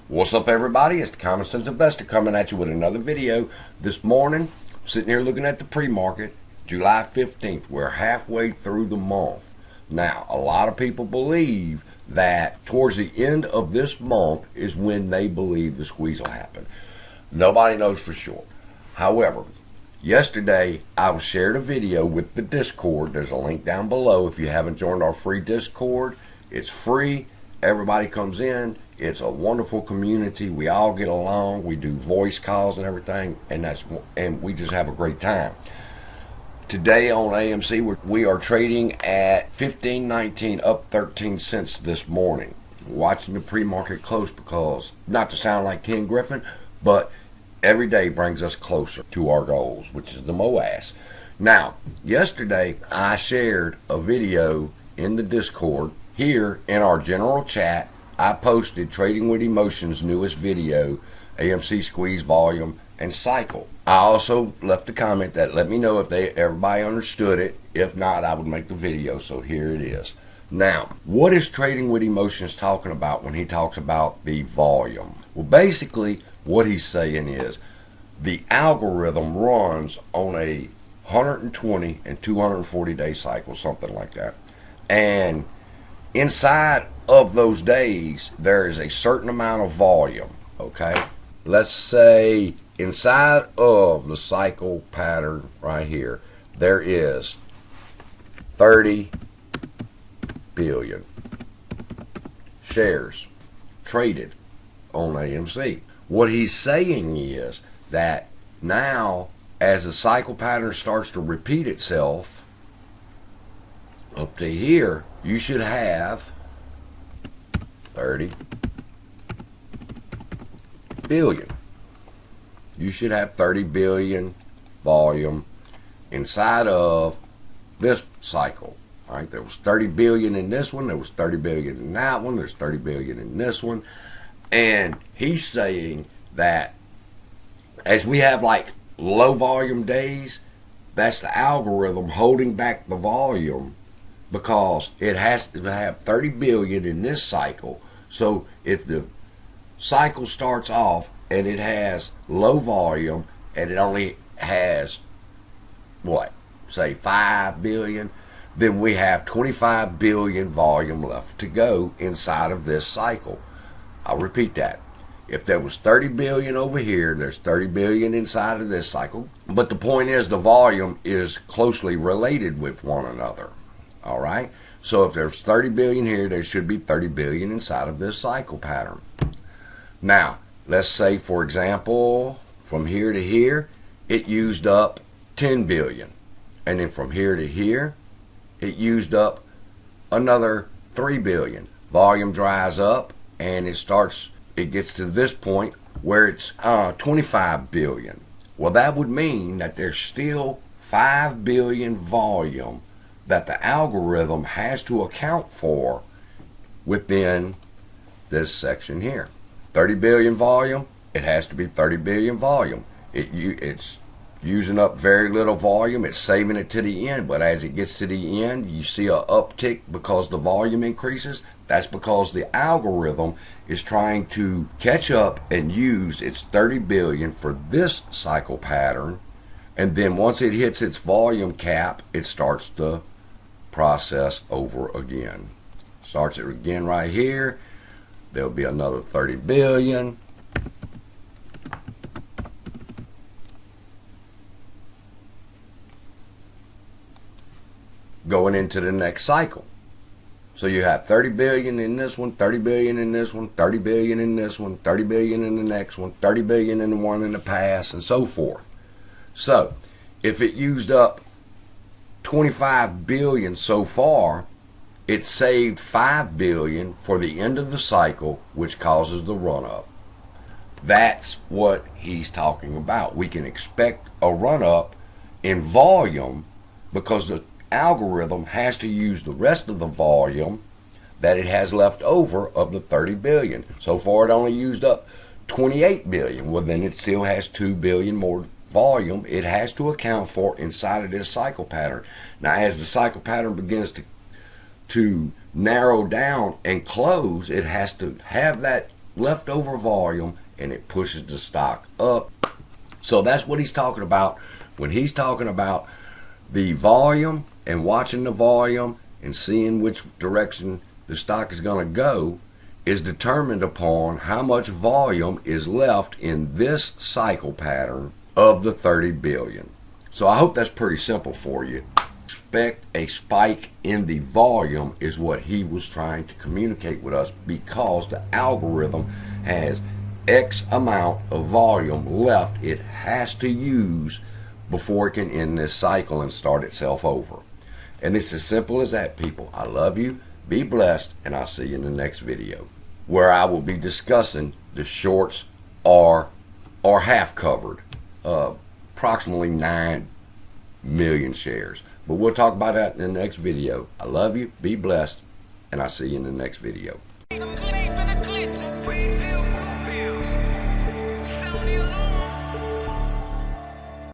What's up, everybody? It's the Common Sense Investor coming at you with another video. This morning, sitting here looking at the pre-market, July 15th. We're halfway through the month. Now, a lot of people believe that towards the end of this month is when they believe the squeeze will happen. Nobody knows for sure. However, yesterday I shared a video with the Discord. There's a link down below. If you haven't joined our free Discord, it's free. Everybody comes in. It's a wonderful community. We all get along. We do voice calls and everything, and we just have a great time. Today on AMC, we are trading at 15.19, up 13 cents this morning. Watching the pre-market close because, not to sound like Ken Griffin, but every day brings us closer to our goals, which is the MOAS. Now, yesterday I shared a video in the Discord. Here in our general chat, I posted Trading with Emotion's newest video, AMC squeeze volume and cycle. I also left a comment that let me know if everybody understood it. If not, I would make the video. So here it is. Now, what is Trading with Emotions talking about when he talks about the volume? Well, basically what he's saying is the algorithm runs on a 120 and 240 day cycle, something like that. And inside of those days, there is a certain amount of volume, okay? Let's say inside of the cycle pattern right here, there is 30 billion shares traded on AMC. What he's saying is that now, as the cycle pattern starts to repeat itself, up to here, you should have 30 billion. You should have 30 billion volume inside of this cycle. All right, there was 30 billion in this one, there was 30 billion in that one, there's 30 billion in this one. And he's saying that as we have like low volume days, that's the algorithm holding back the volume, because it has to have 30 billion in this cycle. So if the cycle starts off and it has low volume and it only has, what, say 5 billion, then we have 25 billion volume left to go inside of this cycle. I'll repeat that. If there was 30 billion over here, there's 30 billion inside of this cycle. But the point is, the volume is closely related with one another. All right, so if there's 30 billion here, there should be 30 billion inside of this cycle pattern. Now, let's say, for example, from here to here, it used up 10 billion. And then from here to here, it used up another 3 billion. Volume dries up and it gets to this point where it's 25 billion. Well, that would mean that there's still 5 billion volume that the algorithm has to account for within this section here. 30 billion volume, it has to be 30 billion volume. It's using up very little volume, it's saving it to the end, but as it gets to the end, you see an uptick because the volume increases. That's because the algorithm is trying to catch up and use its 30 billion for this cycle pattern, and then once it hits its volume cap, it starts the process over again. Starts it again right here. There'll be another 30 billion. Going into the next cycle. So you have 30 billion in this one, 30 billion in this one, 30 billion in this one, 30 billion in the next one, 30 billion in the one in the past, and so forth. So if it used up 25 billion so far, it saved 5 billion for the end of the cycle, which causes the run up. That's what he's talking about. We can expect a run up in volume because the algorithm has to use the rest of the volume that it has left over of the 30 billion. So far it only used up 28 billion. Well, then it still has 2 billion more volume it has to account for inside of this cycle pattern. Now, as the cycle pattern begins to narrow down and close, it has to have that leftover volume and it pushes the stock up. So that's what he's talking about when he's talking about the volume and watching the volume and seeing which direction the stock is going to go is determined upon how much volume is left in this cycle pattern of the 30 billion. So I hope that's pretty simple for you. Expect a spike in the volume is what he was trying to communicate with us, because the algorithm has X amount of volume left it has to use before it can end this cycle and start itself over. And it's as simple as that, people. I love you. Be blessed, and I'll see you in the next video, where I will be discussing the shorts are half covered, approximately 9 million shares. But we'll talk about that in the next video. I love you. Be blessed, and I'll see you in the next video.